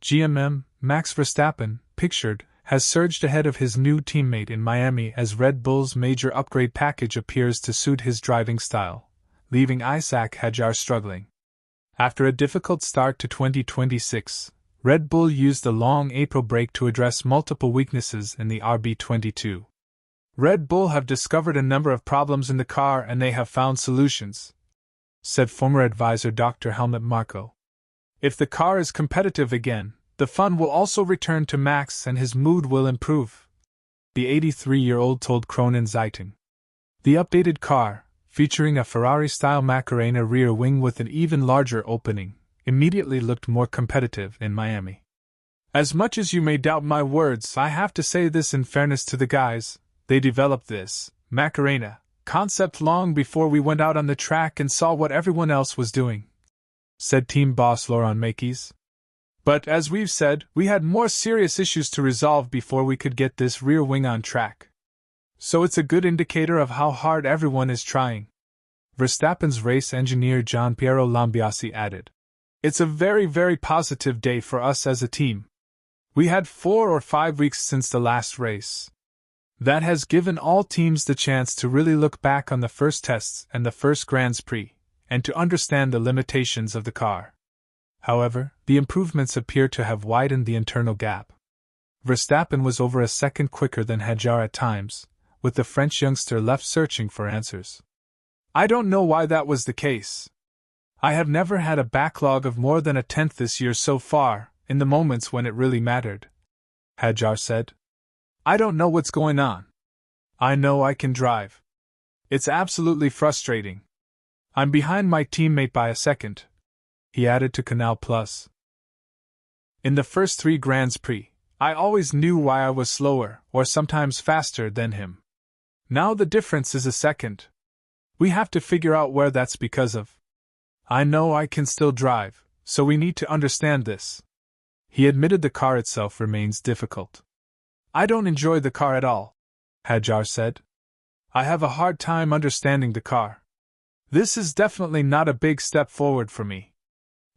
GMM, Max Verstappen, pictured, has surged ahead of his new teammate in Miami as Red Bull's major upgrade package appears to suit his driving style, leaving Isaac Hadjar struggling. After a difficult start to 2026, Red Bull used the long April break to address multiple weaknesses in the RB22. Red Bull have discovered a number of problems in the car and they have found solutions, said former advisor Dr. Helmut Marko. If the car is competitive again, the fun will also return to Max and his mood will improve, the 83-year-old told Kronen Zeitung. The updated car, featuring a Ferrari-style Macarena rear wing with an even larger opening, immediately looked more competitive in Miami. As much as you may doubt my words, I have to say this in fairness to the guys, they developed this Macarena concept long before we went out on the track and saw what everyone else was doing, said team boss Laurent Mekies. But as we've said, we had more serious issues to resolve before we could get this rear wing on track. So it's a good indicator of how hard everyone is trying. Verstappen's race engineer Gianpiero Lambiasi added. It's a very, very positive day for us as a team. We had 4 or 5 weeks since the last race. That has given all teams the chance to really look back on the first tests and the first Grand Prix, and to understand the limitations of the car. However, the improvements appear to have widened the internal gap. Verstappen was over a second quicker than Hadjar at times, with the French youngster left searching for answers. I don't know why that was the case. I have never had a backlog of more than a tenth this year so far, in the moments when it really mattered, Hadjar said. I don't know what's going on. I know I can drive. It's absolutely frustrating. I'm behind my teammate by a second, he added to Canal Plus. In the first 3 Grands Prix, I always knew why I was slower, or sometimes faster than him. Now the difference is a second. We have to figure out where that's because of. I know I can still drive, so we need to understand this. He admitted the car itself remains difficult. I don't enjoy the car at all, Hadjar said. I have a hard time understanding the car. This is definitely not a big step forward for me.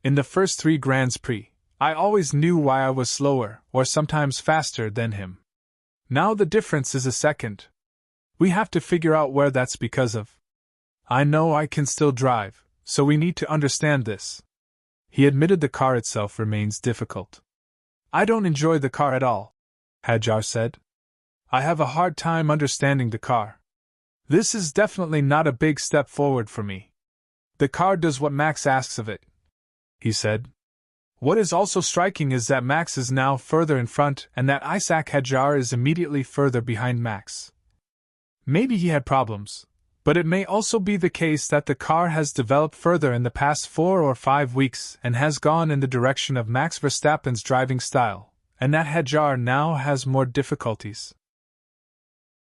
In the first 3 Grands Prix, I always knew why I was slower, or sometimes faster than him. Now the difference is a second. We have to figure out where that's because of. I know I can still drive, so we need to understand this. He admitted the car itself remains difficult. I don't enjoy the car at all, Hadjar said. I have a hard time understanding the car. This is definitely not a big step forward for me. The car does what Max asks of it, he said. What is also striking is that Max is now further in front and that Isaac Hadjar is immediately further behind Max. Maybe he had problems, but it may also be the case that the car has developed further in the past 4 or 5 weeks and has gone in the direction of Max Verstappen's driving style, and that Hadjar now has more difficulties.